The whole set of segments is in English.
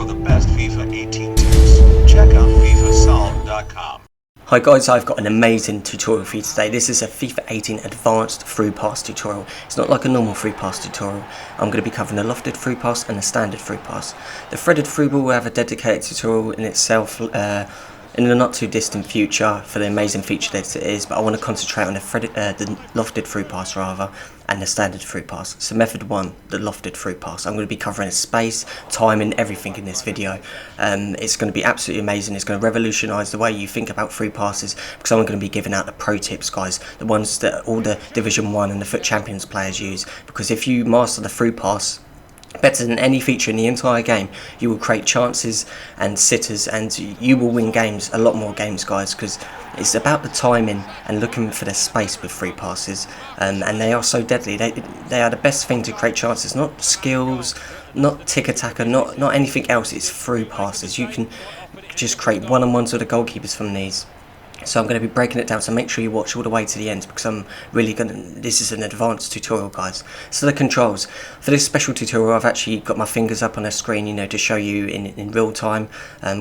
the best FIFA 18 tips. Check out FIFAsolved.com. Hi guys, I've got an amazing tutorial for you today. This is a FIFA 18 advanced through pass tutorial. It's not like a normal through pass tutorial. I'm going to be covering a lofted through pass and a standard through pass. The threaded through ball will have a dedicated tutorial in itself in the not too distant future for the amazing feature that it is, but I want to concentrate on the lofted through pass rather, and the standard through pass. So method 1, the lofted through pass. I'm going to be covering space, timing, everything in this video. It's going to be absolutely amazing. It's going to revolutionise the way you think about through passes, because I'm going to be giving out the pro tips, guys, the ones that all the Division 1 and the FUT Champions players use, because if you master the through pass better than any feature in the entire game, you will create chances and sitters, and you will win games, a lot more games, guys, because it's about the timing and looking for the space with free passes, and they are so deadly. They are the best thing to create chances, not skills, not tick-attacker, not anything else. It's through passes. You can just create one-on-ones with the goalkeepers from these. So I'm going to be breaking it down, so make sure you watch all the way to the end, because this is an advanced tutorial, guys. So the controls. For this special tutorial, I've actually got my fingers up on the screen, to show you in real time.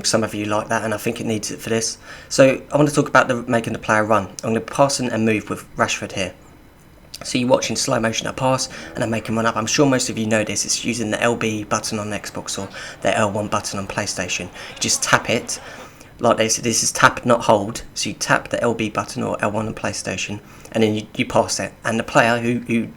Some of you like that, and I think it needs it for this. So I want to talk about making the player run. I'm going to pass and move with Rashford here. So you're watching slow motion, I pass and I make him run up. I'm sure most of you know this. It's using the LB button on Xbox or the L1 button on PlayStation. You just tap it like this. This is tap, not hold. So you tap the LB button or L1 on PlayStation, and then you pass it. And the player who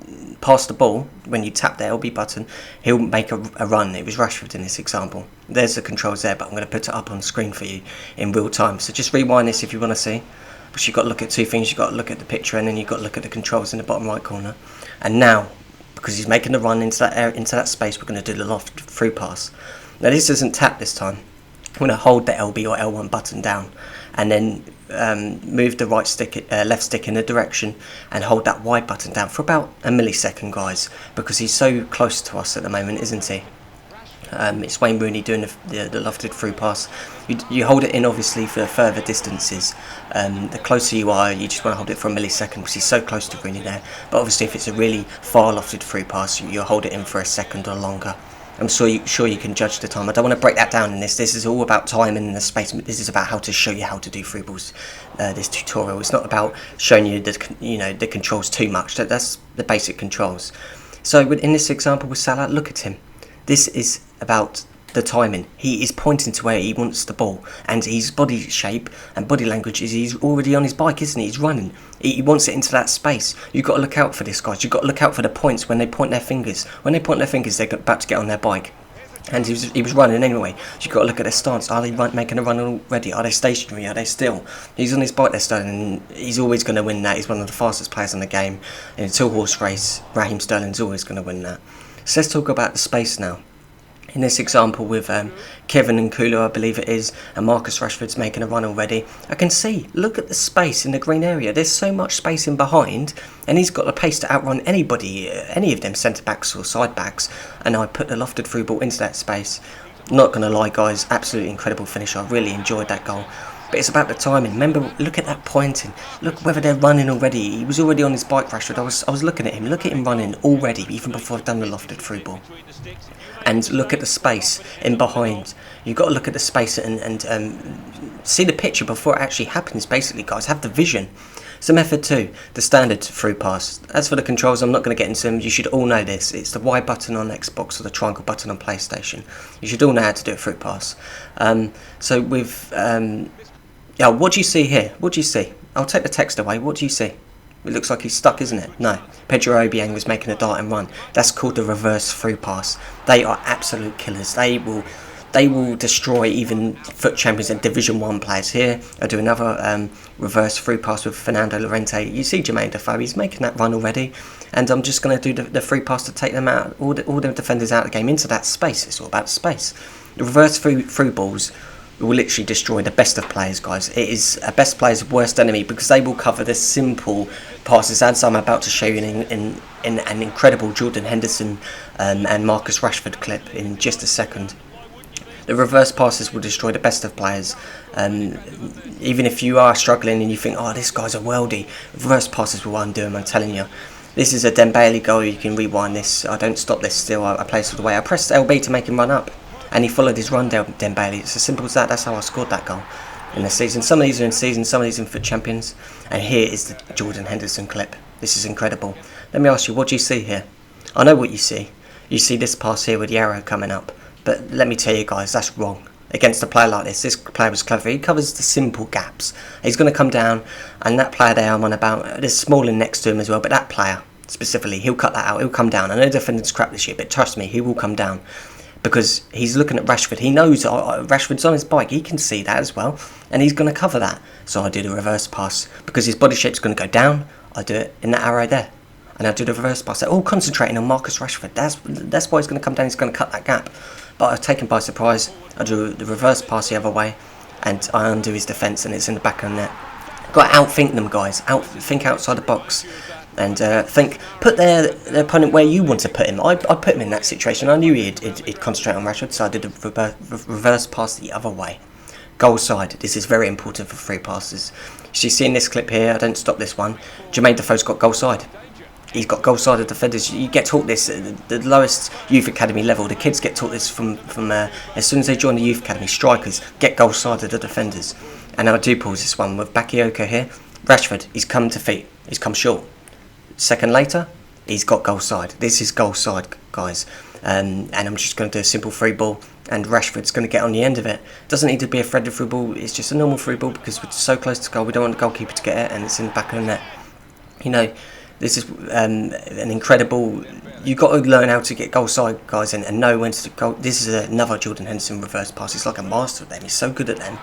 passed the ball, when you tap the LB button, he'll make a run. It was Rashford in this example. There's the controls there, but I'm going to put it up on screen for you in real time. So just rewind this if you want to see. But you've got to look at two things. You've got to look at the picture, and then you've got to look at the controls in the bottom right corner. And now, because he's making the run into that area, into that space, we're going to do the loft through pass. Now this isn't tap this time. I'm going to hold the LB or L1 button down, and then move the left stick in a direction, and hold that Y button down for about a millisecond, guys, because he's so close to us at the moment, isn't he? It's Wayne Rooney doing the lofted through pass. You hold it in, obviously, for further distances. The closer you are, you just want to hold it for a millisecond, because he's so close to Rooney there. But obviously, if it's a really far lofted through pass, you'll hold it in for a second or longer. I'm sure you can judge the time. I don't want to break that down in this. This is all about timing and the space. This is about how to show you how to do through balls. This tutorial. It's not about showing you the controls too much. That's the basic controls. So in this example with Salah, look at him. This is about the timing. He is pointing to where he wants the ball, and his body shape and body language is he's already on his bike, isn't he? He's running. He wants it into that space. You've got to look out for this, guys. You've got to look out for the points when they point their fingers. When they point their fingers, they're about to get on their bike. And he was running anyway. So you've got to look at their stance. Are they making a run already? Are they stationary? Are they still? He's on his bike there, Sterling, and he's always going to win that. He's one of the fastest players in the game. In a two-horse race, Raheem Sterling's always going to win that. So let's talk about the space now. In this example with Kevin and Kulu, I believe it is, and Marcus Rashford's making a run already, I can see, look at the space in the green area. There's so much space in behind, and he's got the pace to outrun anybody, any of them centre-backs or side-backs, and I put the lofted through ball into that space. Not going to lie, guys, absolutely incredible finish. I really enjoyed that goal. But it's about the timing. Remember, look at that pointing. Look whether they're running already. He was already on his bike, Rashford. I was looking at him. Look at him running already, even before I've done the lofted through ball. And look at the space in behind. You've got to look at the space and see the picture before it actually happens, basically, guys. Have the vision. So method 2, the standard through pass. As for the controls, I'm not going to get into them. You should all know this. It's the Y button on Xbox or the triangle button on PlayStation. You should all know how to do a through pass. So with... yeah, what do you see here? What do you see? I'll take the text away. What do you see? It looks like he's stuck, isn't it? No. Pedro Obiang was making a dart and run. That's called the reverse through pass. They are absolute killers. They will destroy even FUT Champions and Division 1 players. Here, I do another reverse through pass with Fernando Llorente. You see Jermaine Defoe, he's making that run already. And I'm just going to do the through pass to take them out, all the defenders out of the game, into that space. It's all about space. The reverse through balls will literally destroy the best of players, guys. It is a best player's worst enemy, because they will cover the simple passes, as I'm about to show you in an incredible Jordan Henderson and Marcus Rashford clip in just a second. The reverse passes will destroy the best of players. Even if you are struggling and you think, oh, this guy's a worldie, reverse passes will undo him, I'm telling you. This is a Dembele goal. You can rewind this. I don't stop this still. I place it away. I pressed LB to make him run up. and he followed his run down Dembele. It's as simple as that. That's how I scored that goal in the season. Some of these are in season, some of these are in FUT Champions, and here is the Jordan Henderson clip. This is incredible. Let me ask you, what do you see here? I know what you see. You see this pass here with the arrow coming up, but let me tell you guys, that's wrong. Against a player like this player was clever. He covers the simple gaps. He's going to come down, and that player there I'm on about, there's Smalling next to him as well, but that player specifically, he'll cut that out, he'll come down. I know defenders crap this year, but trust me, he will come down, because he's looking at Rashford. He knows Rashford's on his bike, he can see that as well, and he's going to cover that. So I did a reverse pass, because his body shape's going to go down, I do it in that arrow there. And I do the reverse pass. They're all concentrating on Marcus Rashford. That's why he's going to come down, he's going to cut that gap. But I was taken by surprise. I do the reverse pass the other way, and I undo his defence, and it's in the back of the net. Got to outthink them, guys. Think outside the box, and put their opponent where you want to put him. I put him in that situation. I knew he'd concentrate on Rashford, so I did a reverse pass the other way. Goal side. This is very important for free passes. So you see in this clip here, I don't stop this one. Jermaine Defoe's got goal side. He's got goal-sided defenders. You get taught this at the lowest youth academy level. The kids get taught this from as soon as they join the youth academy. Strikers get goal-sided defenders. And I do pause this one with Bakayoko here. Rashford, he's come to feet. He's come short. Second later, he's got goal side. This is goal side, guys. And I'm just going to do a simple free ball, and Rashford's going to get on the end of it. Doesn't need to be a threaded free ball. It's just a normal free ball, because we're so close to goal. We don't want the goalkeeper to get it, and it's in the back of the net. You know, this is an incredible. You've got to learn how to get goal side, guys, and know when to go. This is another Jordan Henderson reverse pass. He's like a master of them. He's so good at them.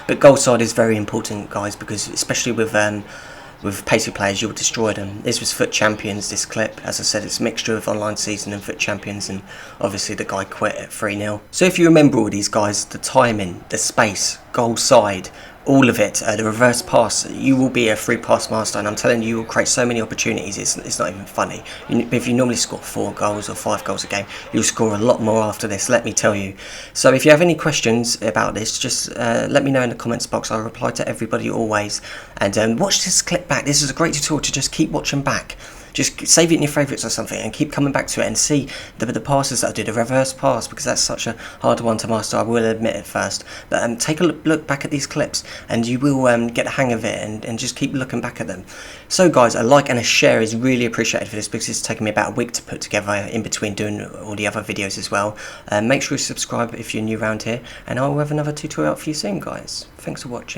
But goal side is very important, guys, because especially with pacey players, you'll destroy them. This was FUT Champions, this clip. As I said, it's a mixture of online season and FUT Champions, and obviously the guy quit at 3-0. So if you remember all these guys, the timing, the space, goal side, all of it, the reverse pass, you will be a free pass master, and I'm telling you, you will create so many opportunities, it's not even funny. If you normally score 4 goals or 5 goals a game, you'll score a lot more after this, let me tell you. So if you have any questions about this, just let me know in the comments box. I'll reply to everybody always, and watch this clip back. This is a great tutorial to just keep watching back. Just save it in your favourites or something and keep coming back to it and see the passes that I do, the reverse pass, because that's such a hard one to master, I will admit at first. But take a look back at these clips, and you will get a hang of it, and just keep looking back at them. So guys, a like and a share is really appreciated for this, because it's taken me about a week to put together in between doing all the other videos as well. Make sure you subscribe if you're new around here, and I will have another tutorial for you soon, guys. Thanks for watching.